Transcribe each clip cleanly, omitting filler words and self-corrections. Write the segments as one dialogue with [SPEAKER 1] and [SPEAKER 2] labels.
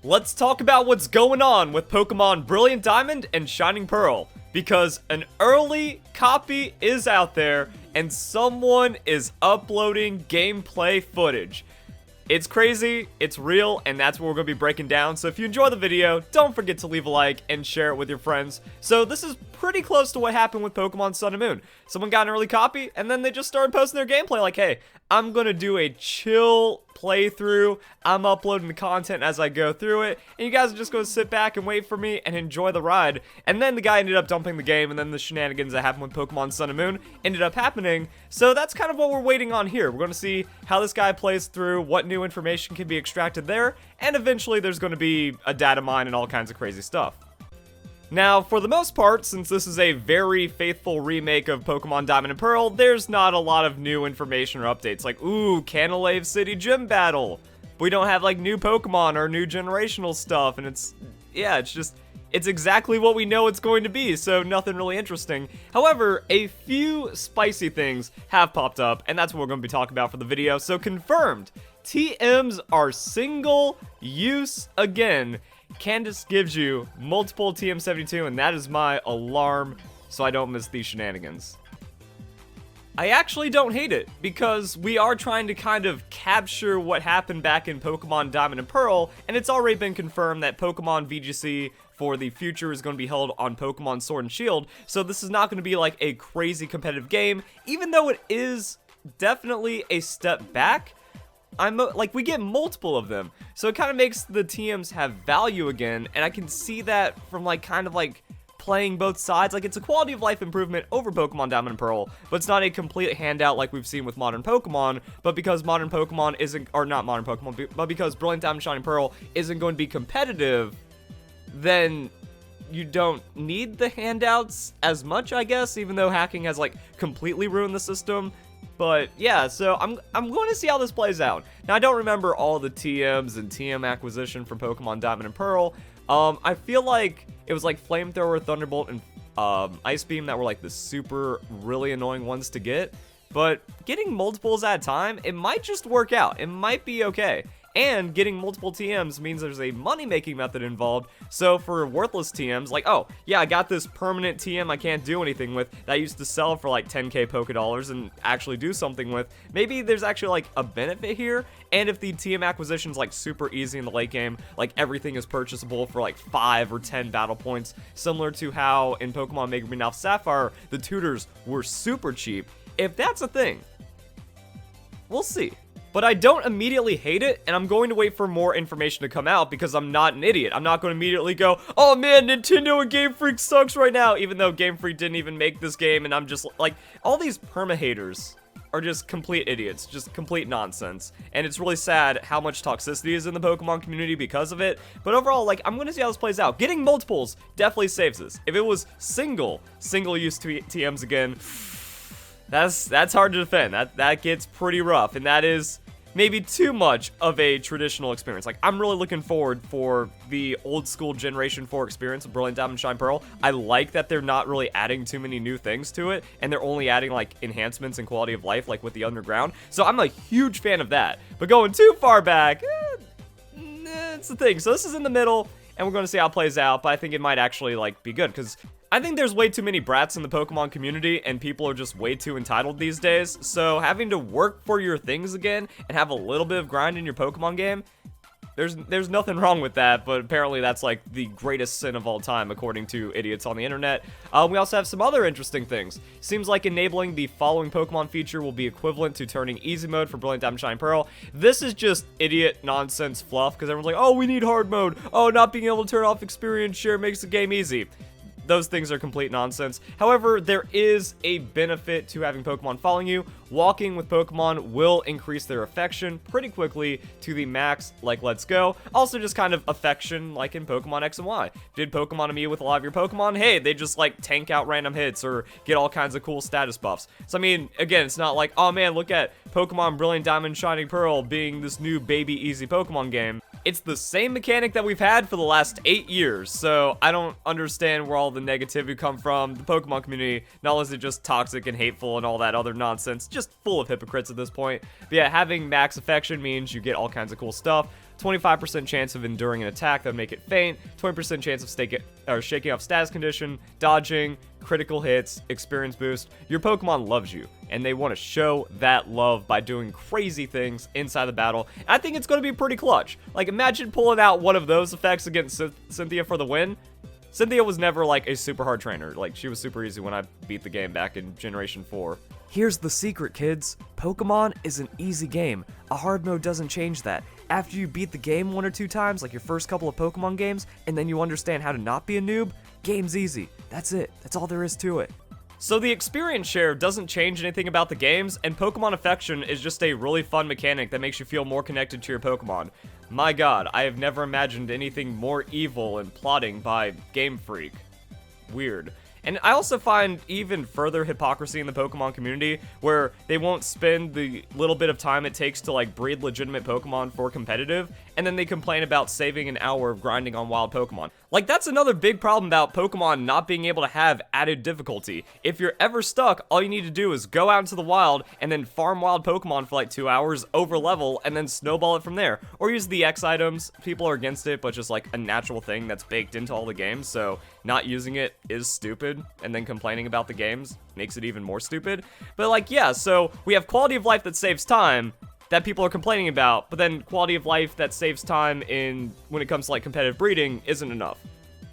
[SPEAKER 1] Let's talk about what's going on with Pokemon Brilliant Diamond and Shining Pearl, because an early copy is out there and someone is uploading gameplay footage. It's crazy, it's real, and that's what we're going to be breaking down. So if you enjoy the video, don't forget to leave a like and share it with your friends. So this is pretty close to what happened with Pokemon Sun and Moon. Someone got an early copy, and then they just started posting their gameplay like, hey, I'm going to do a chill playthrough. I'm uploading the content as I go through it, and you guys are just going to sit back and wait for me and enjoy the ride. And then the guy ended up dumping the game, and then the shenanigans that happened with Pokemon Sun and Moon ended up happening. So that's kind of what we're waiting on here. We're going to see how this guy plays through, what new information can be extracted there, and eventually there's going to be a data mine and all kinds of crazy stuff. Now, for the most part, since this is a very faithful remake of Pokemon Diamond and Pearl, there's not a lot of new information or updates, like, ooh, Canalave City Gym Battle. We don't have, like, new Pokemon or new generational stuff, and it's exactly what we know it's going to be, so nothing really interesting. However, a few spicy things have popped up, and that's what we're going to be talking about for the video. So confirmed, TMs are single use again. Candace gives you multiple TM72, and that is my alarm, so I don't miss these shenanigans. I actually don't hate it, because we are trying to kind of capture what happened back in Pokemon Diamond and Pearl, and it's already been confirmed that Pokemon VGC for the future is going to be held on Pokemon Sword and Shield, so this is not going to be like a crazy competitive game, even though it is definitely a step back. We get multiple of them, so it kind of makes the TMs have value again, and I can see that from kind of playing both sides. Like, it's a quality of life improvement over Pokemon Diamond and Pearl, but it's not a complete handout like we've seen with modern Pokemon. But because modern Pokemon isn't, or not modern Pokemon, but because Brilliant Diamond Shining Pearl isn't going to be competitive, then you don't need the handouts as much, I guess, even though hacking has completely ruined the system. But yeah, so I'm going to see how this plays out. Now, I don't remember all the TMs and TM acquisition from Pokemon Diamond and Pearl. I feel like it was Flamethrower, Thunderbolt, and Ice Beam that were the super really annoying ones to get. But getting multiples at a time, it might just work out. It might be okay. And getting multiple TMs means there's a money-making method involved. So for worthless TMs, oh, yeah, I got this permanent TM I can't do anything with that I used to sell for 10k Pokedollars and actually do something with. Maybe there's actually a benefit here. And if the TM acquisition's super easy in the late game, everything is purchasable for 5 or 10 battle points, similar to how in Pokemon Mega Green Alpha Sapphire, the tutors were super cheap. If that's a thing, we'll see. But I don't immediately hate it, and I'm going to wait for more information to come out because I'm not an idiot. I'm not going to immediately go, oh man, Nintendo and Game Freak sucks right now, even though Game Freak didn't even make this game, and I'm just all these perma-haters are just complete idiots, just complete nonsense. And it's really sad how much toxicity is in the Pokemon community because of it. But overall, I'm going to see how this plays out. Getting multiples definitely saves this. If it was single-use TMs again, that's hard to defend. That gets pretty rough, and that is maybe too much of a traditional experience. I'm really looking forward for the old school Generation 4 experience of Brilliant Diamond Shine Pearl. I like that they're not really adding too many new things to it, and they're only adding enhancements and quality of life with the underground. So I'm a huge fan of that. But going too far back, it's the thing. So this is in the middle, and we're going to see how it plays out, but I think it might actually be good, because I think there's way too many brats in the Pokemon community, and people are just way too entitled these days. So having to work for your things again and have a little bit of grind in your Pokemon game, there's nothing wrong with that, but apparently that's the greatest sin of all time, according to idiots on the internet. We also have some other interesting things. Seems like enabling the following Pokemon feature will be equivalent to turning easy mode for Brilliant Diamond Shine Pearl. This is just idiot nonsense fluff, because everyone's oh, we need hard mode. Oh, not being able to turn off experience share makes the game easy. Those things are complete nonsense. However, there is a benefit to having Pokemon following you. Walking with Pokemon will increase their affection pretty quickly to the max, let's go. Also, just kind of affection in Pokemon X and Y. Did Pokemon immune with a lot of your Pokemon? Hey, they just tank out random hits or get all kinds of cool status buffs. So I mean, again, it's not oh man, look at Pokemon Brilliant Diamond Shining Pearl being this new baby easy Pokemon game. It's the same mechanic that we've had for the last 8 years, so I don't understand where all the negativity come from. The Pokemon community, not only is it just toxic and hateful and all that other nonsense, just full of hypocrites at this point. But yeah, having max affection means you get all kinds of cool stuff. 25% chance of enduring an attack that would make it faint, 20% chance of shaking off status condition, dodging, critical hits, experience boost. Your Pokemon loves you, and they want to show that love by doing crazy things inside the battle. And I think it's going to be pretty clutch. Like, imagine pulling out one of those effects against Cynthia for the win. Cynthia was never like a super hard trainer. Like, she was super easy when I beat the game back in Generation 4. Here's the secret, kids. Pokemon is an easy game. A hard mode doesn't change that. After you beat the game 1 or 2 times, like your first couple of Pokemon games, and then you understand how to not be a noob, game's easy. That's it. That's all there is to it. So the experience share doesn't change anything about the games, and Pokemon Affection is just a really fun mechanic that makes you feel more connected to your Pokemon. My god, I have never imagined anything more evil and plotting by Game Freak. Weird. And I also find even further hypocrisy in the Pokemon community, where they won't spend the little bit of time it takes to like breed legitimate Pokemon for competitive, and then they complain about saving an hour of grinding on wild Pokemon. Like, that's another big problem about Pokemon not being able to have added difficulty. If you're ever stuck, all you need to do is go out into the wild and then farm wild Pokemon for like 2 hours, over level, and then snowball it from there. Or use the X items. People are against it, but just like a natural thing that's baked into all the games, so not using it is stupid, and then complaining about the games makes it even more stupid. But like, yeah, so we have quality of life that saves time that people are complaining about, but then quality of life that saves time when it comes to like competitive breeding isn't enough.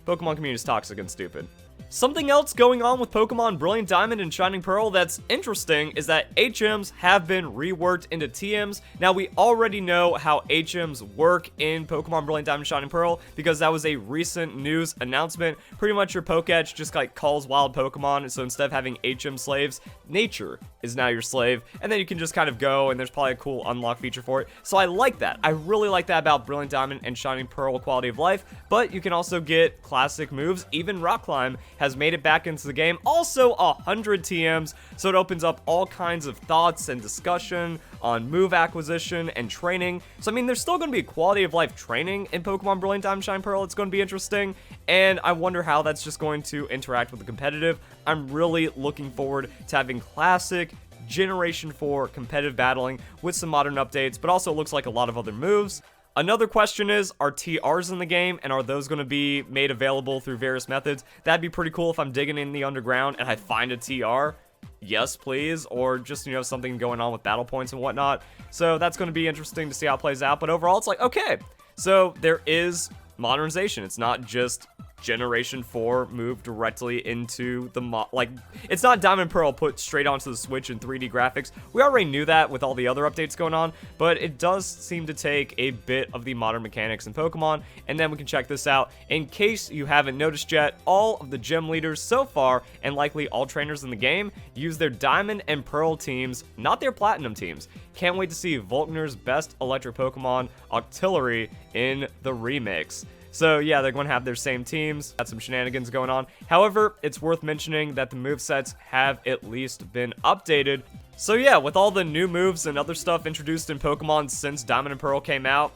[SPEAKER 1] Pokemon community is toxic and stupid. Something else going on with Pokemon Brilliant Diamond and Shining Pearl that's interesting is that HMs have been reworked into TMs. Now, we already know how HMs work in Pokemon Brilliant Diamond and Shining Pearl because that was a recent news announcement. Pretty much your Pokédex just like calls wild Pokemon, so instead of having HM slaves, nature is now your slave, and then you can just kind of go, and there's probably a cool unlock feature for it. So I like that. I really like that about Brilliant Diamond and Shining Pearl quality of life, but you can also get classic moves. Even Rock Climb has made it back into the game. Also 100 TMs, so it opens up all kinds of thoughts and discussion on move acquisition and training. So I mean, there's still going to be quality of life training in Pokemon Brilliant Diamond Shine Pearl. It's going to be interesting, and I wonder how that's just going to interact with the competitive. I'm really looking forward to having classic Generation 4 competitive battling with some modern updates, but also it looks like a lot of other moves. Another question is, are TRs in the game, and are those going to be made available through various methods? That'd be pretty cool if I'm digging in the underground and I find a TR. Yes, please. Or just, you know, something going on with battle points and whatnot. So that's going to be interesting to see how it plays out. But overall, it's like, okay, so there is modernization. It's not just Generation 4 moved directly into the it's not Diamond Pearl put straight onto the Switch in 3D graphics. We already knew that with all the other updates going on, but it does seem to take a bit of the modern mechanics in Pokemon. And then we can check this out. In case you haven't noticed yet, all of the gym leaders so far, and likely all trainers in the game, use their Diamond and Pearl teams, not their Platinum teams. Can't wait to see Volkner's best electric Pokemon, Octillery, in the remakes. So yeah, they're going to have their same teams. Got some shenanigans going on. However, it's worth mentioning that the movesets have at least been updated. So yeah, with all the new moves and other stuff introduced in Pokemon since Diamond and Pearl came out,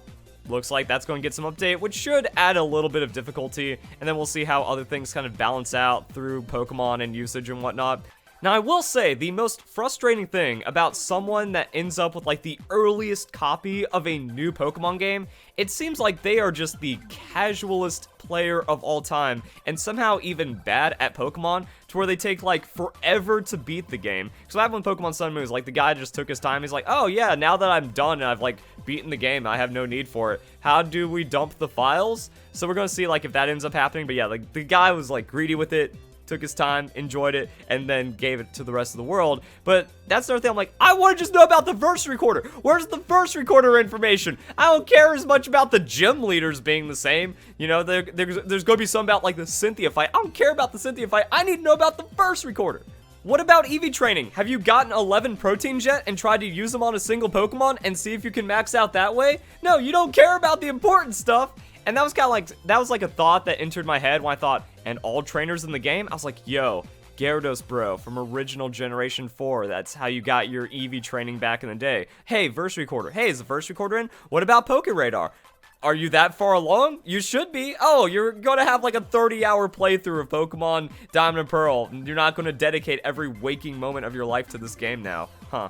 [SPEAKER 1] looks like that's going to get some update, which should add a little bit of difficulty. And then we'll see how other things kind of balance out through Pokemon and usage and whatnot. Now, I will say, the most frustrating thing about someone that ends up with, like, the earliest copy of a new Pokemon game, it seems like they are just the casualest player of all time, and somehow even bad at Pokemon, to where they take, like, forever to beat the game. So what happened with Pokemon Sun and Moon is, like, the guy just took his time, he's like, oh, yeah, now that I'm done and I've, like, beaten the game, I have no need for it. How do we dump the files? So we're gonna see, like, if that ends up happening, but yeah, like, the guy was, like, greedy with it, took his time, enjoyed it, and then gave it to the rest of the world. But that's the other thing, I'm like, I want to just know about the verse recorder. Where's the verse recorder information? I don't care as much about the gym leaders being the same. You know, there's going to be some about, like, the Cynthia fight. I don't care about the Cynthia fight. I need to know about the verse recorder. What about EV training? Have you gotten 11 proteins yet and tried to use them on a single Pokemon and see if you can max out that way? No, you don't care about the important stuff. And that was kind of like, that was like a thought that entered my head when I thought, and all trainers in the game? I was like, yo, Gyarados bro from original Generation 4. That's how you got your EV training back in the day. Hey, verse recorder. Hey, is the verse recorder in? What about Poke Radar? Are you that far along? You should be. Oh, you're going to have like a 30-hour playthrough of Pokemon Diamond and Pearl. You're not going to dedicate every waking moment of your life to this game now. Huh.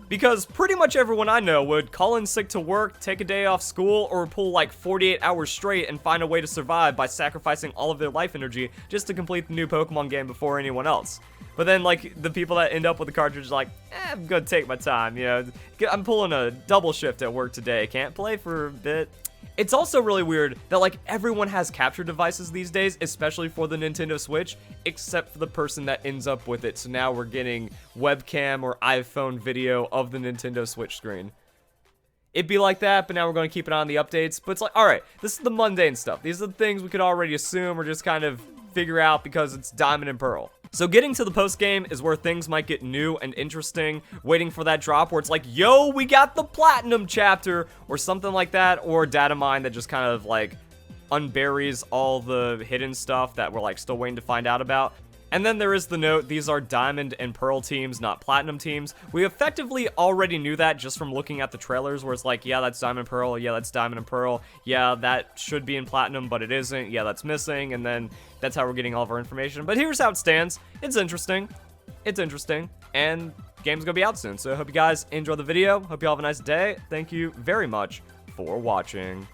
[SPEAKER 1] Because pretty much everyone I know would call in sick to work, take a day off school, or pull like 48 hours straight and find a way to survive by sacrificing all of their life energy just to complete the new Pokemon game before anyone else. But then, like, the people that end up with the cartridge like, I'm gonna take my time, you know, I'm pulling a double shift at work today, can't play for a bit. It's also really weird that, like, everyone has capture devices these days, especially for the Nintendo Switch, except for the person that ends up with it. So now we're getting webcam or iPhone video of the Nintendo Switch screen. It'd be like that, but now we're going to keep an eye on the updates. But it's like, alright, this is the mundane stuff. These are the things we could already assume or just kind of figure out because it's Diamond and Pearl. So getting to the post-game is where things might get new and interesting, waiting for that drop where it's like, yo, we got the Platinum chapter, or something like that, or Datamine that just kind of, like, unburies all the hidden stuff that we're, like, still waiting to find out about. And then there is the note, these are Diamond and Pearl teams, not Platinum teams. We effectively already knew that just from looking at the trailers, where it's like, yeah, that's Diamond and Pearl, yeah, that's Diamond and Pearl, yeah, that should be in Platinum, but it isn't, yeah, that's missing, and then that's how we're getting all of our information. But here's how it stands. It's interesting, and game's gonna be out soon, so I hope you guys enjoy the video, hope you all have a nice day, thank you very much for watching.